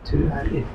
Two-handed.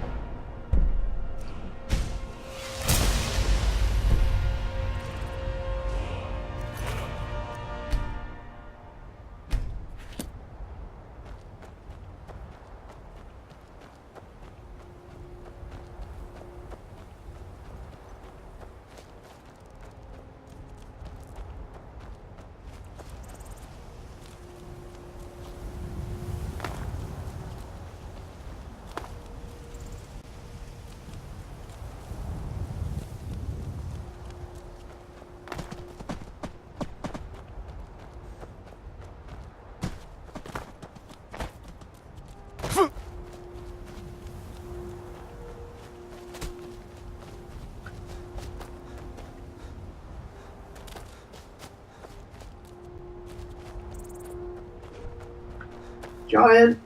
Giant.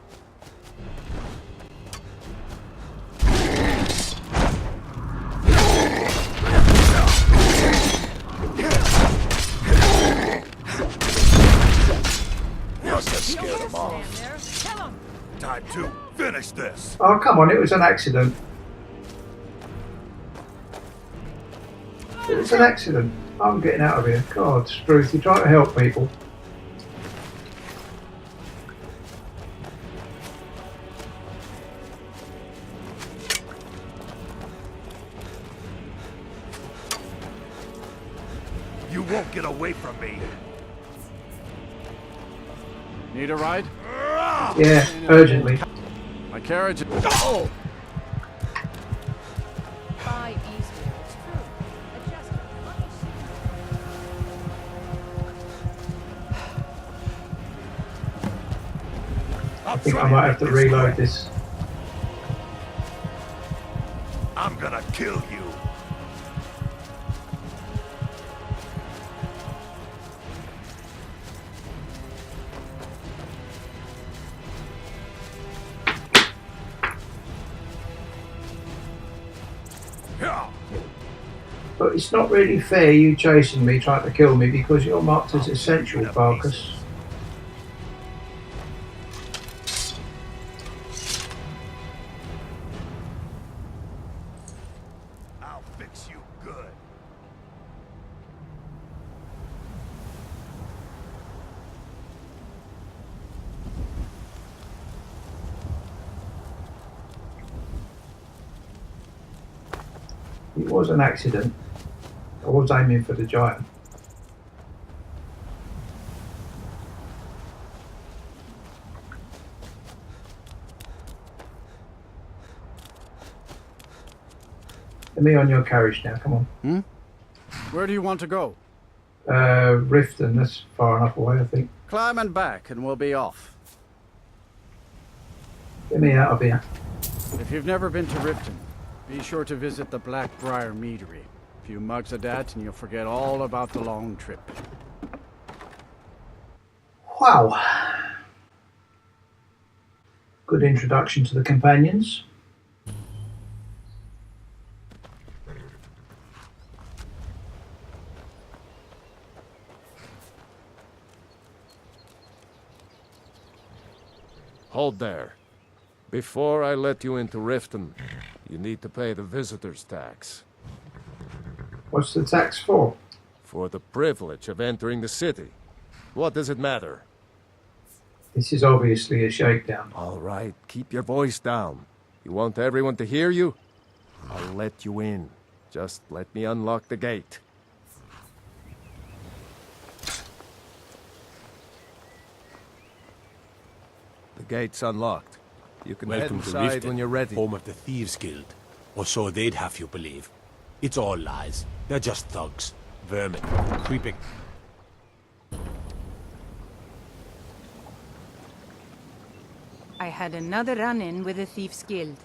Must have scared them off. Time to finish this. Oh, come on, it was an accident. It was an accident. I'm getting out of here. God, Spruce, you trying to help people. You won't get away from me. Need a ride? Yeah, urgently. My carriage. Oh! Buy easier. It's true. Adjust I think I might have to reload this. I'm gonna kill you. But it's not really fair you chasing me, trying to kill me, because you're marked as essential, Barkus. I'll fix you good. It was an accident. I was aiming for the giant. Let me on your carriage now, come on. Where do you want to go? Riften, that's far enough away, I think. Climb and back and we'll be off. Get me out of here. If you've never been to Riften, be sure to visit the Blackbriar Meadery. A few mugs of that and you'll forget all about the long trip. Wow. Good introduction to the companions. Hold there. Before I let you into Riften, you need to pay the visitor's tax. What's the tax for? For the privilege of entering the city. What does it matter? This is obviously a shakedown. All right, keep your voice down. You want everyone to hear you? I'll let you in. Just let me unlock the gate. The gate's unlocked. You can Welcome head to inside Riften, when you're ready. home of the Thieves Guild. Or so they'd have you believe. It's all lies. They're just thugs. Vermin. Creeping. I had another run-in with the Thieves Guild.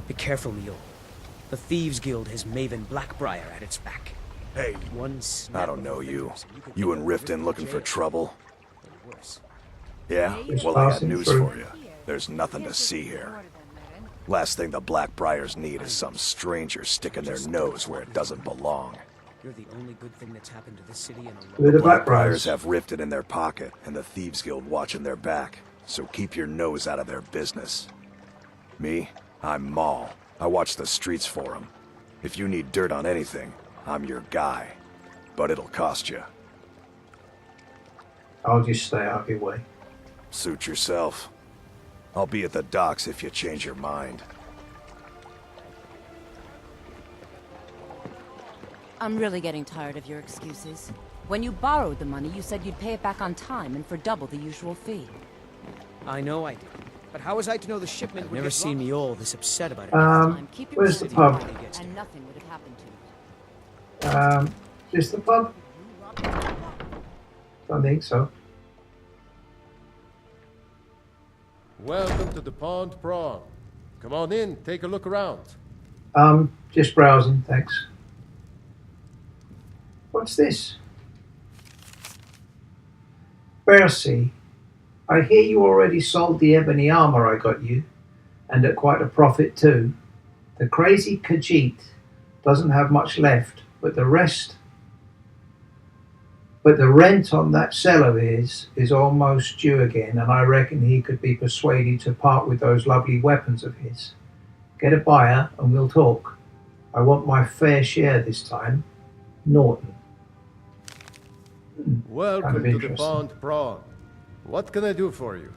Be careful, Mio. The Thieves Guild has Maven Blackbriar at its back. Hey, One I don't know you. You and Riften looking for trouble? Worse. Yeah? Well, I got news for you. There's nothing to see here. Last thing the Blackbriars need is some stranger sticking their nose where it doesn't belong. You're the only good thing that's happened to this city in a long With the Blackbriars Blackbriars. have Riften in their pocket, and the Thieves Guild watching their back, so keep your nose out of their business. Me? I'm Maul. I watch the streets for them. If you need dirt on anything, I'm your guy. But it'll cost you. I'll just stay out of your way. Suit yourself. I'll be at the docks if you change your mind. I'm really getting tired of your excuses. When you borrowed the money, you said you'd pay it back on time and for double the usual fee. I know I did. But how was I to know the shipment would never seen Mio this upset about it. Keep your Where's the wits pub? about you, and nothing would have happened to you. Just the pub? Don't think so. Welcome to the Pond Prawn. Come on in, take a look around. Just browsing, thanks. What's this? Bercy, I hear you already sold the ebony armor I got you, and at quite a profit too. The crazy Khajiit doesn't have much left, but the rent on that cell of his is almost due again, and I reckon he could be persuaded to part with those lovely weapons of his. Get a buyer and we'll talk. I want my fair share this time. Norton. Welcome Kind of to the interesting. Pond Prawn. What can I do for you?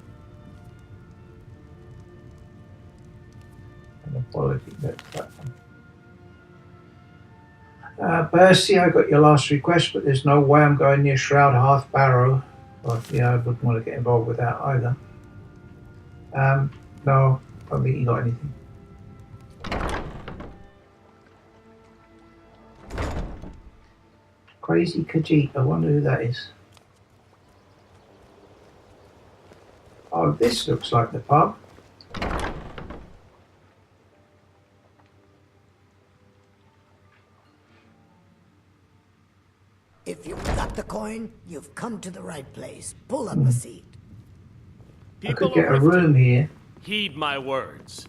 And apology, that's that one. Bercy, I got your last request, but there's no way I'm going near Shroud Hearth Barrow. Well, yeah, I wouldn't want to get involved with that either. No, I don't think you got anything. Crazy Khajiit, I wonder who that is. Oh, this looks like the pub. If you've got the coin, you've come to the right place. Pull up a seat. I could get a room here. Heed my words.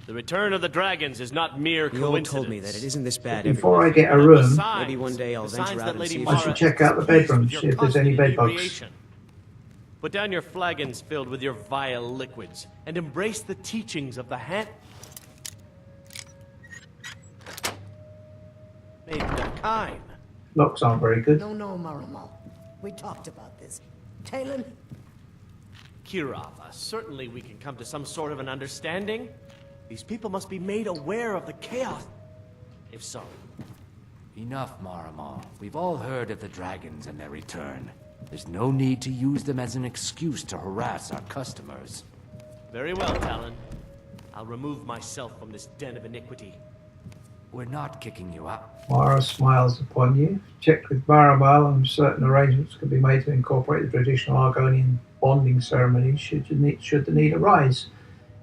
The return of the dragons is not mere Mio coincidence. told me that it isn't this bad Before I everywhere. get a room, Maybe one day I'll venture out and see I should check out the bedrooms, see if there's any bed bugs. Put down your flagons filled with your vile liquids and embrace the teachings of the Maiden of Kine. Locks aren't very good. No, Maramo. We talked about this. Talon, Kirava, certainly we can come to some sort of an understanding. These people must be made aware of the chaos. If so. Enough, Marama. We've all heard of the dragons and their return. There's no need to use them as an excuse to harass our customers. Very well, Talon. I'll remove myself from this den of iniquity. We're not kicking you out. Mara smiles upon you. Checked with Baramal and certain arrangements can be made to incorporate the traditional Argonian bonding ceremony should the need arise.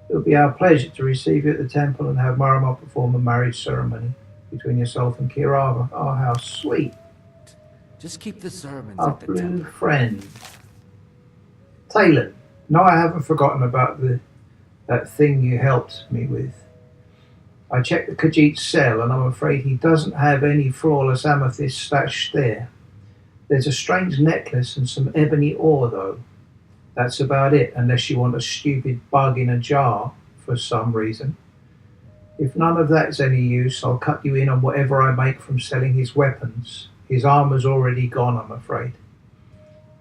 It will be our pleasure to receive you at the temple and have Maramal perform a marriage ceremony between yourself and Kirava. Oh, how sweet. Just keep the sermons Our at the blue temple. friend. Talon. No, I haven't forgotten about that thing you helped me with. I checked the Khajiit's cell, and I'm afraid he doesn't have any flawless amethyst stashed there. There's a strange necklace and some ebony ore, though. That's about it, unless you want a stupid bug in a jar for some reason. If none of that's any use, I'll cut you in on whatever I make from selling his weapons. His armor's already gone, I'm afraid.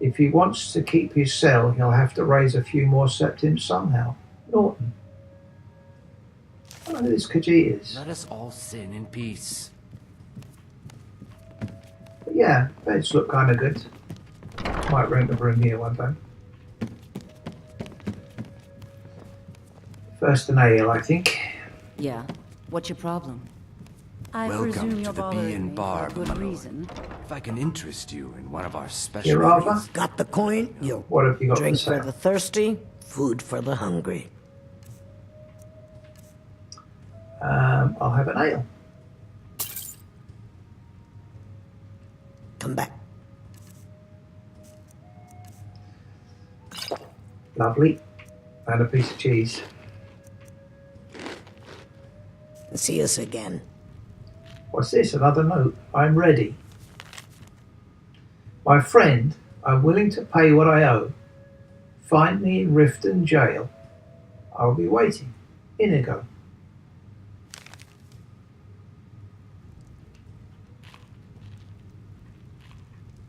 If he wants to keep his cell, he'll have to raise a few more septims somehow. Norton. I don't know who this Khajiit is. Let us all sin in peace. But yeah, beds look kind of good. Might rent a room here one day. First an ale, I think. Yeah. What's your problem? I Welcome presume to you're the bothering Bee and me Bar, for good my lord. reason. If I can interest you in one of our Here, special Rava? Got the coin? You What have you got drink for for sale? the thirsty, food for the hungry. I'll have an ale. Come back. Lovely. And a piece of cheese. See us again. What's this? Another note. I'm ready. My friend, I'm willing to pay what I owe. Find me in Riften jail. I'll be waiting. Inigo.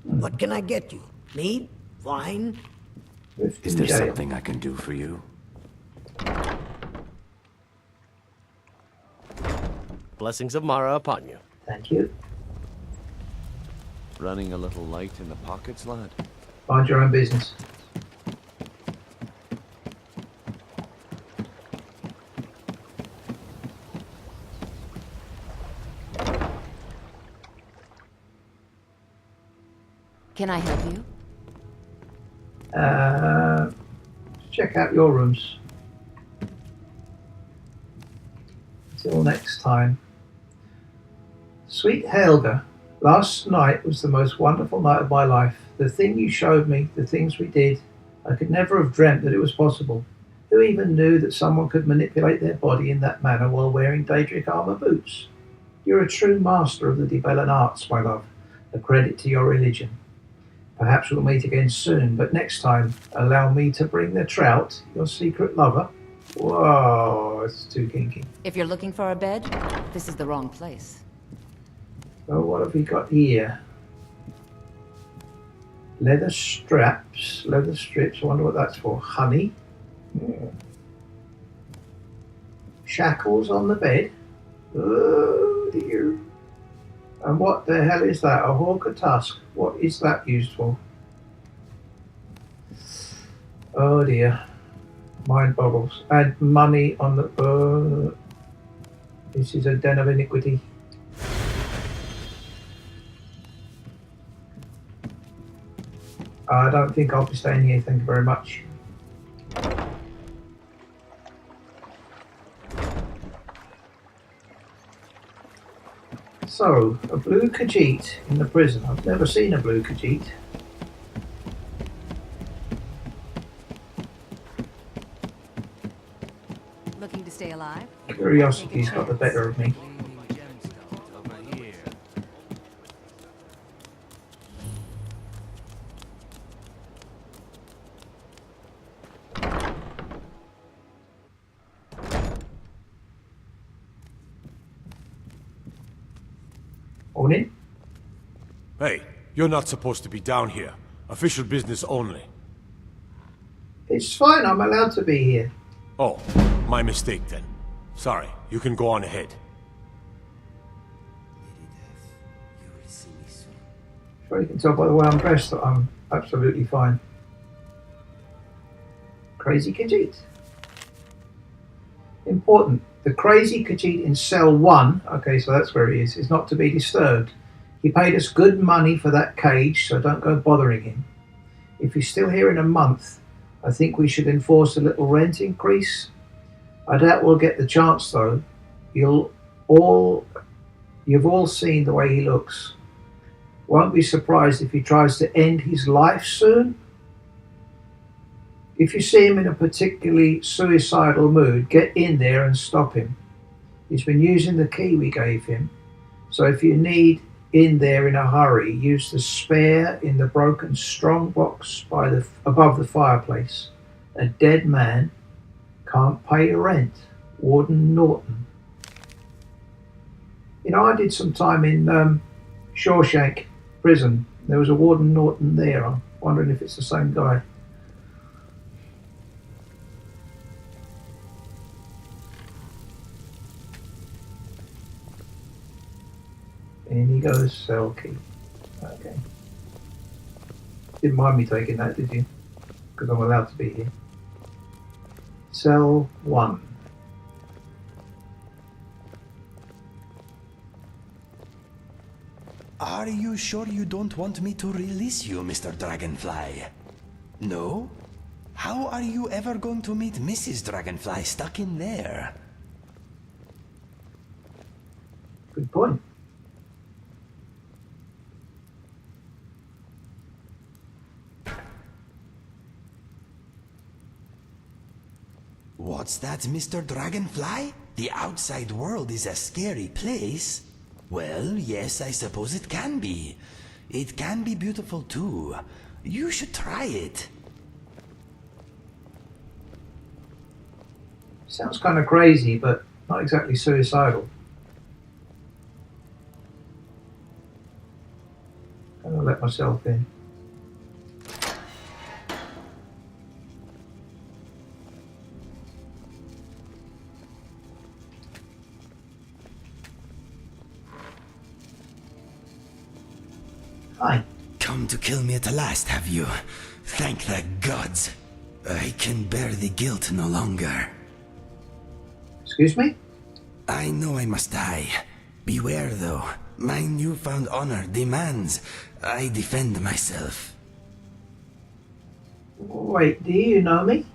What can I get you? Meat? Wine? Riften Is there jail. something I can do for you? Blessings of Mara upon you. Thank you. Running a little light in the pockets, lad? Mind your own business. Can I help you? Check out your rooms. Until next time. Sweet Helga, last night was the most wonderful night of my life. The thing you showed me, the things we did, I could never have dreamt that it was possible. Who even knew that someone could manipulate their body in that manner while wearing Daedric armor boots? You're a true master of the Dibellan arts, my love. A credit to your religion. Perhaps we'll meet again soon, but next time, allow me to bring the trout, your secret lover. Whoa, it's too kinky. If you're looking for a bed, this is the wrong place. Oh, what have we got here? Leather straps, leather strips. I wonder what that's for. Honey. Yeah. Shackles on the bed. Oh dear. And what the hell is that? A hawker tusk. What is that used for? Oh dear. Mind boggles. Add money on the... this is a den of iniquity. I don't think I'll be staying here, thank you very much. So, a blue Khajiit in the prison. I've never seen a blue Khajiit. Looking to stay alive? Curiosity's got the better of me. Morning. Hey, you're not supposed to be down here. Official business only. It's fine, I'm allowed to be here. Oh, my mistake then. Sorry, you can go on ahead. Sure you can tell by the way I'm dressed that I'm absolutely fine. Crazy Khajiit. Important. The crazy Khajiit in cell 1, okay, so that's where he is not to be disturbed. He paid us good money for that cage, so don't go bothering him. If he's still here in a month, I think we should enforce a little rent increase. I doubt we'll get the chance though. You've all seen the way he looks. Won't be surprised if he tries to end his life soon. If you see him in a particularly suicidal mood, get in there and stop him. He's been using the key we gave him, so if you need in there in a hurry, use the spare in the broken strong box above the fireplace. A dead man can't pay rent. Warden Norton. You know, I did some time in Shawshank prison. There was a Warden Norton there. I'm wondering if it's the same guy. Inigo's cell key. Okay. Didn't mind me taking that, did you? Because I'm allowed to be here. Cell 1. Are you sure you don't want me to release you, Mr. Dragonfly? No? How are you ever going to meet Mrs. Dragonfly stuck in there? Good point. What's that, Mr. Dragonfly? The outside world is a scary place. Well, yes, I suppose it can be. It can be beautiful too. You should try it. Sounds kind of crazy, but not exactly suicidal. I'm gonna let myself in. Hi. Come to kill me at last, have you? Thank the gods. I can bear the guilt no longer. Excuse me? I know I must die. Beware, though. My newfound honor demands I defend myself. Wait, do you know me?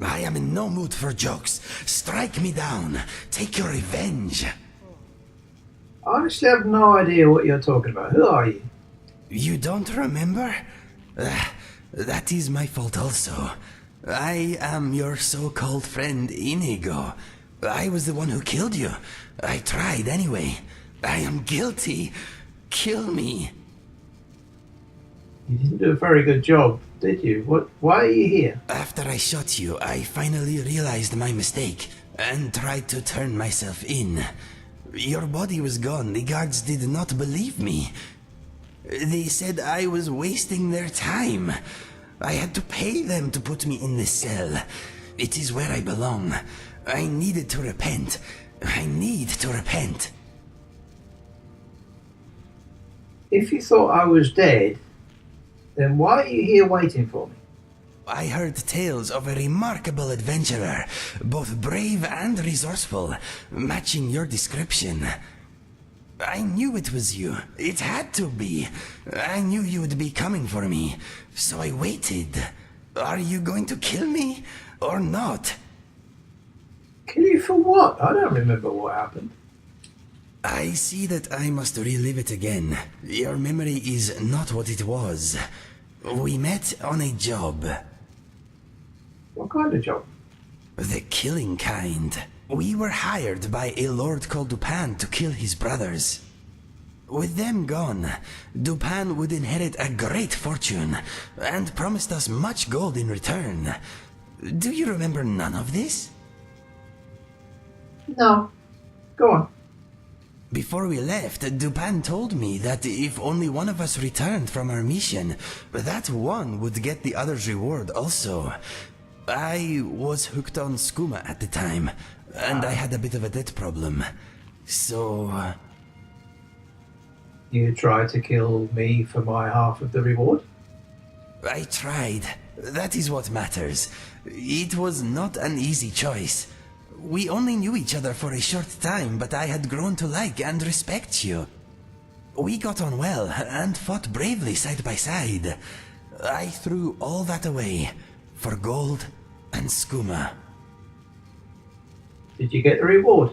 I am in no mood for jokes. Strike me down. Take your revenge. I honestly have no idea what you're talking about. Who are you? You don't remember? That is my fault also. I am your so-called friend Inigo. I was the one who killed you. I tried anyway. I am guilty. Kill me. You didn't do a very good job, did you? Why are you here? After I shot you, I finally realized my mistake and tried to turn myself in. Your body was gone. The guards did not believe me. They said I was wasting their time. I had to pay them to put me in this cell. It is where I belong. I needed to repent. I need to repent. If you thought I was dead, then why are you here waiting for me? I heard tales of a remarkable adventurer, both brave and resourceful, matching your description. I knew it was you. It had to be. I knew you would be coming for me, so I waited. Are you going to kill me, or not? Kill you for what? I don't remember what happened. I see that I must relive it again. Your memory is not what it was. We met on a job. What kind of job? The killing kind. We were hired by a lord called Dupin to kill his brothers. With them gone, Dupin would inherit a great fortune and promised us much gold in return. Do you remember none of this? No. Go on. Before we left, Dupin told me that if only one of us returned from our mission, that one would get the other's reward also. I was hooked on skooma at the time, and I had a bit of a debt problem. So... You tried to kill me for my half of the reward? I tried. That is what matters. It was not an easy choice. We only knew each other for a short time, but I had grown to like and respect you. We got on well and fought bravely side by side. I threw all that away for gold and skooma. Did you get the reward?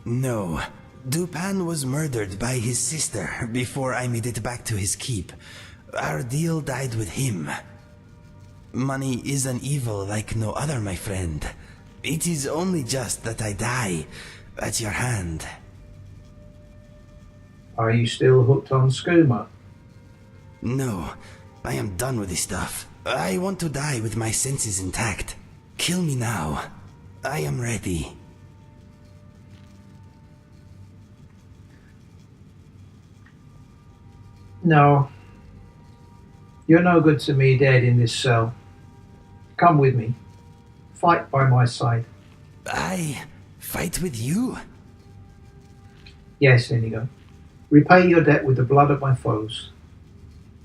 No. Dupin was murdered by his sister before I made it back to his keep. Our deal died with him. Money is an evil like no other, my friend. It is only just that I die at your hand. Are you still hooked on skooma? No, I am done with this stuff. I want to die with my senses intact. Kill me now. I am ready. No. You're no good to me dead in this cell. Come with me. Fight by my side. I fight with you? Yes, Inigo. Repay your debt with the blood of my foes.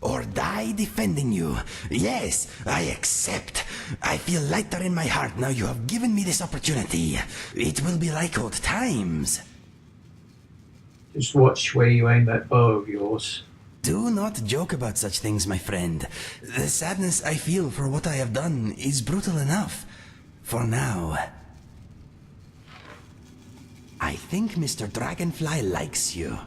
Or die defending you. Yes, I accept. I feel lighter in my heart now you have given me this opportunity. It will be like old times. Just watch where you aim that bow of yours. Do not joke about such things, my friend. The sadness I feel for what I have done is brutal enough. For now. I think Mr. Dragonfly likes you.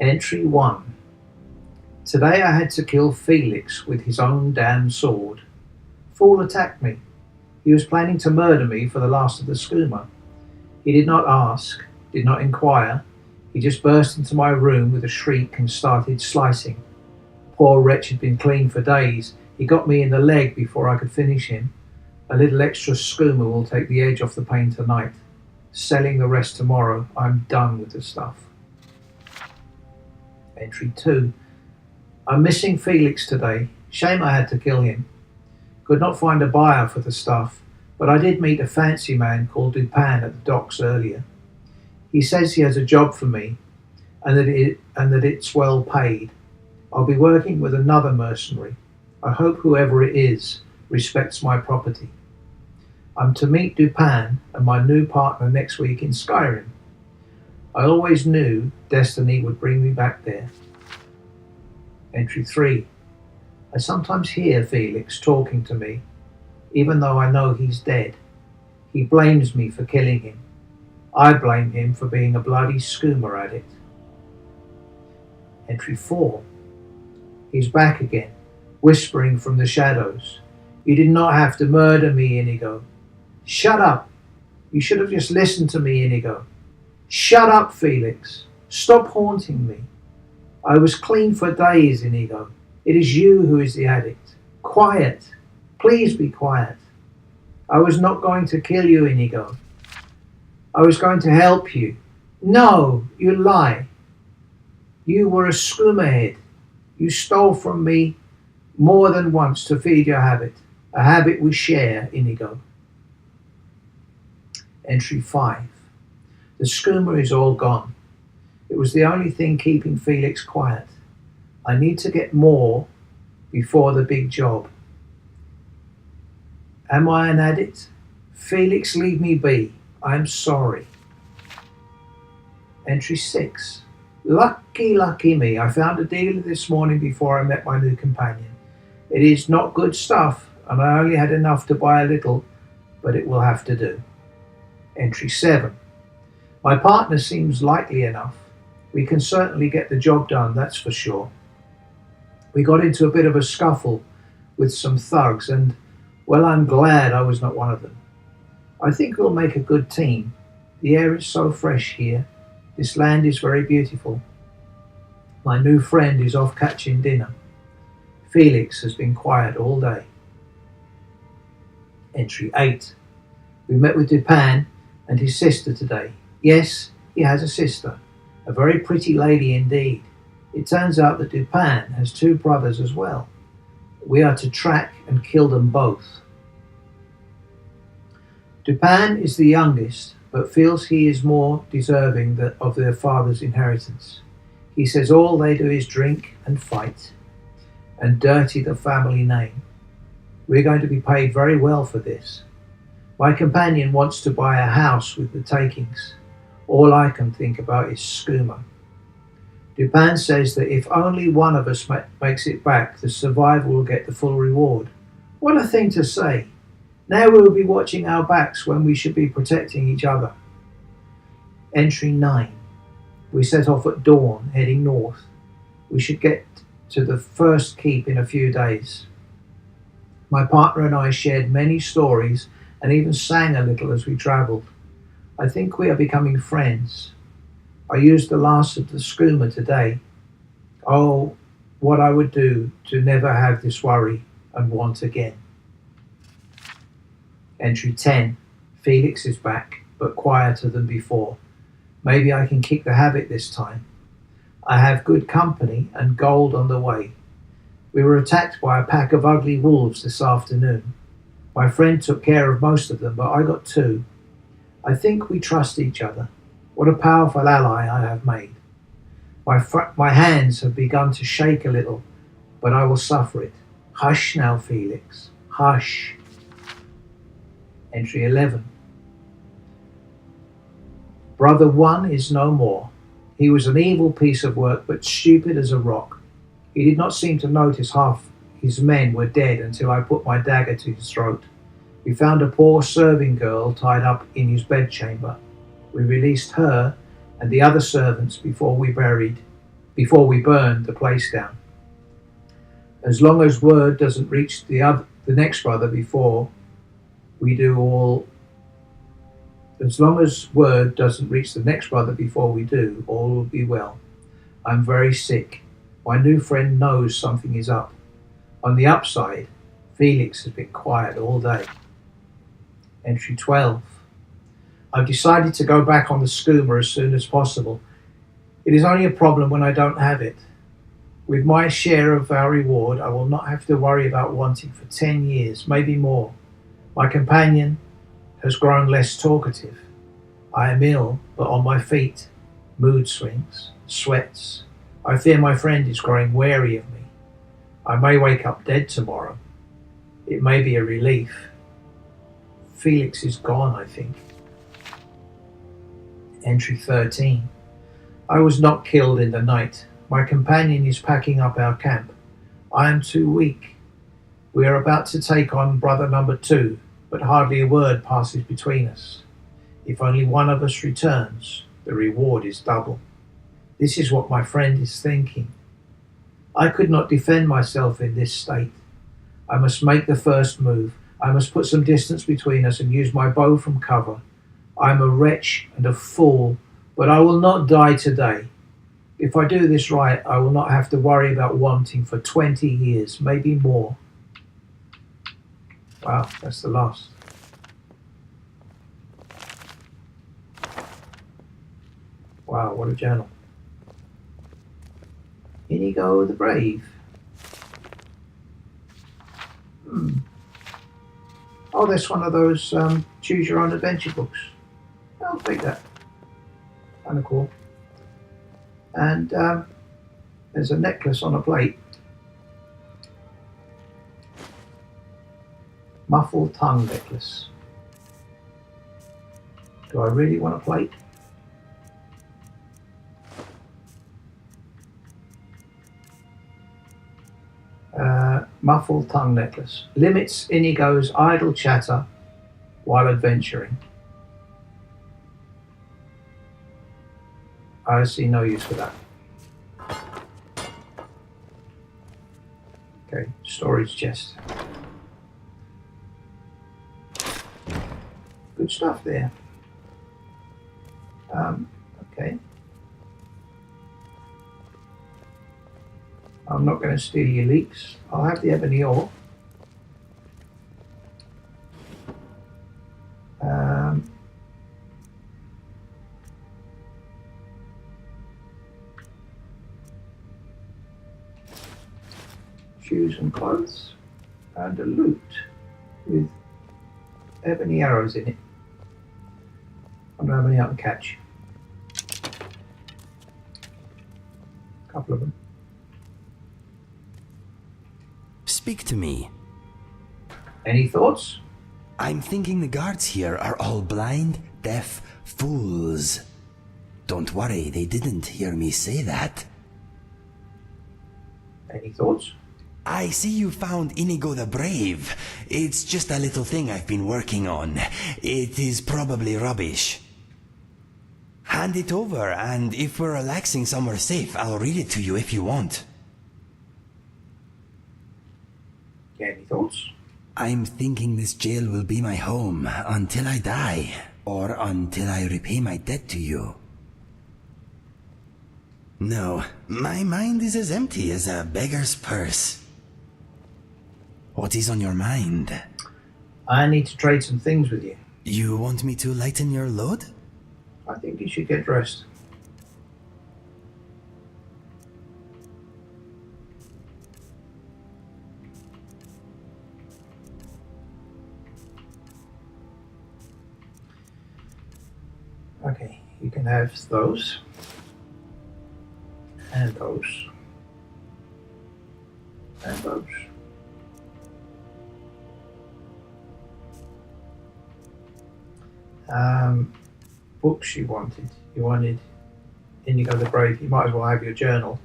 Entry 1. Today I had to kill Felix with his own damn sword. Fool attacked me. He was planning to murder me for the last of the skooma. He did not ask, did not inquire. He just burst into my room with a shriek and started slicing. Poor wretch had been clean for days. He got me in the leg before I could finish him. A little extra skooma will take the edge off the pain tonight. Selling the rest tomorrow. I'm done with the stuff. Entry 2. I'm missing Felix today. Shame I had to kill him. Could not find a buyer for the stuff, but I did meet a fancy man called Dupin at the docks earlier. He says he has a job for me and that it's well paid. I'll be working with another mercenary. I hope whoever it is respects my property. I'm to meet Dupin and my new partner next week in Skyrim. I always knew destiny would bring me back there. Entry 3. I sometimes hear Felix talking to me, even though I know he's dead. He blames me for killing him. I blame him for being a bloody skooma addict. Entry 4. He's back again, whispering from the shadows. You did not have to murder me, Inigo. Shut up. You should have just listened to me, Inigo. Shut up, Felix. Stop haunting me. I was clean for days, Inigo. It is you who is the addict. Quiet. Please be quiet. I was not going to kill you, Inigo. I was going to help you. No, you lie. You were a skooma head. You stole from me more than once to feed your habit. A habit we share, Inigo. Entry 5. The skooma is all gone. It was the only thing keeping Felix quiet. I need to get more before the big job. Am I an addict? Felix, leave me be. I'm sorry. Entry 6. Lucky me. I found a dealer this morning before I met my new companion. It is not good stuff, and I only had enough to buy a little, but it will have to do. Entry 7. My partner seems likely enough. We can certainly get the job done, that's for sure. We got into a bit of a scuffle with some thugs and, well, I'm glad I was not one of them. I think we'll make a good team. The air is so fresh here. This land is very beautiful. My new friend is off catching dinner. Felix has been quiet all day. Entry 8. We met with Dupin and his sister today. Yes, he has a sister. A very pretty lady indeed. It turns out that Dupin has 2 brothers as well. We are to track and kill them both. Dupin is the youngest, but feels he is more deserving of their father's inheritance. He says all they do is drink and fight, and dirty the family name. We're going to be paid very well for this. My companion wants to buy a house with the takings. All I can think about is skooma. Dupin says that if only one of us makes it back, the survivor will get the full reward. What a thing to say. Now we will be watching our backs when we should be protecting each other. Entry 9. We set off at dawn, heading north. We should get to the first keep in a few days. My partner and I shared many stories and even sang a little as we travelled. I think we are becoming friends. I used the last of the skooma today. Oh, what I would do to never have this worry and want again. Entry 10. Felix is back, but quieter than before. Maybe I can kick the habit this time. I have good company and gold on the way. We were attacked by a pack of ugly wolves this afternoon. My friend took care of most of them, but I got 2. I think we trust each other. What a powerful ally I have made. My hands have begun to shake a little, but I will suffer it. Hush now, Felix. Hush. Entry 11. Brother 1 is no more. He was an evil piece of work, but stupid as a rock. He did not seem to notice half his men were dead until I put my dagger to his throat. We found a poor serving girl tied up in his bedchamber. We released her and the other servants before we burned the place down. As long as word doesn't reach the next brother before we do, all will be well. I'm very sick. My new friend knows something is up. On the upside, Felix has been quiet all day. Entry 12. I've decided to go back on the schooner as soon as possible. It is only a problem when I don't have it. With my share of our reward, I will not have to worry about wanting for 10 years, maybe more. My companion has grown less talkative. I am ill, but on my feet. Mood swings, sweats. I fear my friend is growing wary of me. I may wake up dead tomorrow. It may be a relief. Felix is gone, I think. Entry 13. I was not killed in the night. My companion is packing up our camp. I am too weak. We are about to take on brother number 2, but hardly a word passes between us. If only one of us returns, the reward is double. This is what my friend is thinking. I could not defend myself in this state. I must make the first move. I must put some distance between us and use my bow from cover. I am a wretch and a fool, but I will not die today. If I do this right, I will not have to worry about wanting for 20 years, maybe more. Wow, that's the last. Wow, what a journal. Inigo the Brave. Oh, that's one of those choose your own adventure books. I'll take that. Kind of cool. And there's a necklace on a plate. Muffled tongue necklace. Do I really want a plate? Muffled tongue necklace. Limits Inigo's idle chatter while adventuring. I see no use for that. Okay, storage chest. Good stuff there. Okay. I'm not going to steal your leeks. I'll have the ebony ore. Shoes and clothes. And a loot with ebony arrows in it. I don't have any I can catch. A couple of them. Speak to me. Any thoughts? I'm thinking the guards here are all blind, deaf fools. Don't worry, they didn't hear me say that. Any thoughts? I see you found Inigo the Brave. It's just a little thing I've been working on. It is probably rubbish. Hand it over, and if we're relaxing somewhere safe, I'll read it to you if you want. Any thoughts? I'm thinking this jail will be my home until I die, or until I repay my debt to you. No, my mind is as empty as a beggar's purse. What is on your mind? I need to trade some things with you. You want me to lighten your load? I think you should get dressed. Okay, you can have those. And those. And those. Books you wanted. You wanted Inigo the Brave. You might as well have your journal.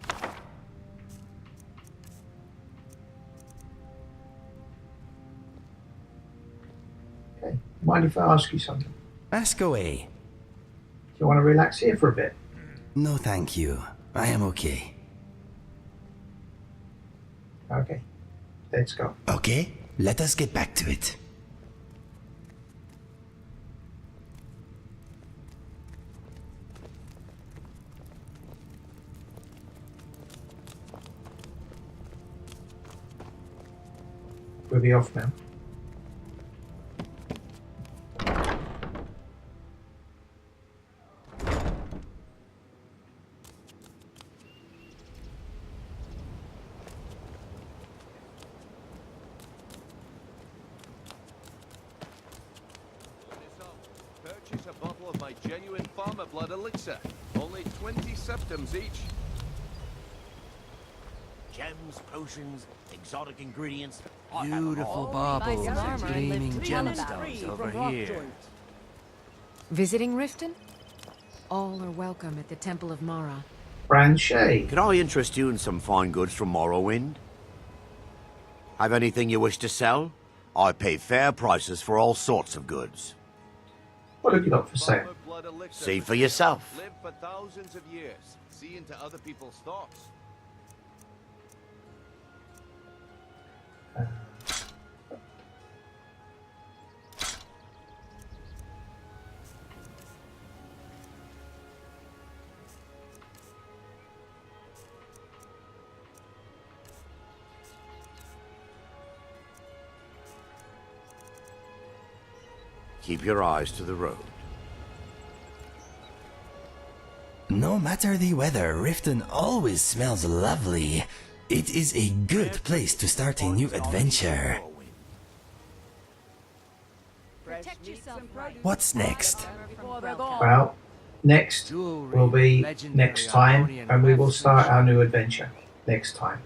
Okay. Mind if I ask you something? Ask away. Do you want to relax here for a bit? No, thank you. I am okay. Okay. Let's go. Okay, let us get back to it. We'll be off now. Purchase a bottle of my genuine farmer blood elixir. Only 20 septims each. Gems, potions, exotic ingredients. Beautiful baubles and gleaming gemstones over here. Visiting Riften? All are welcome at the Temple of Mara. Branchet. Could I interest you in some fine goods from Morrowind? Have anything you wish to sell? I pay fair prices for all sorts of goods. What have you got for sale? See for yourself. Live for thousands of years. See into other people's thoughts. Keep your eyes to the road. No matter the weather, Riften always smells lovely. It is a good place to start a new adventure. What's next? Well, next will be next time, and we will start our new adventure next time.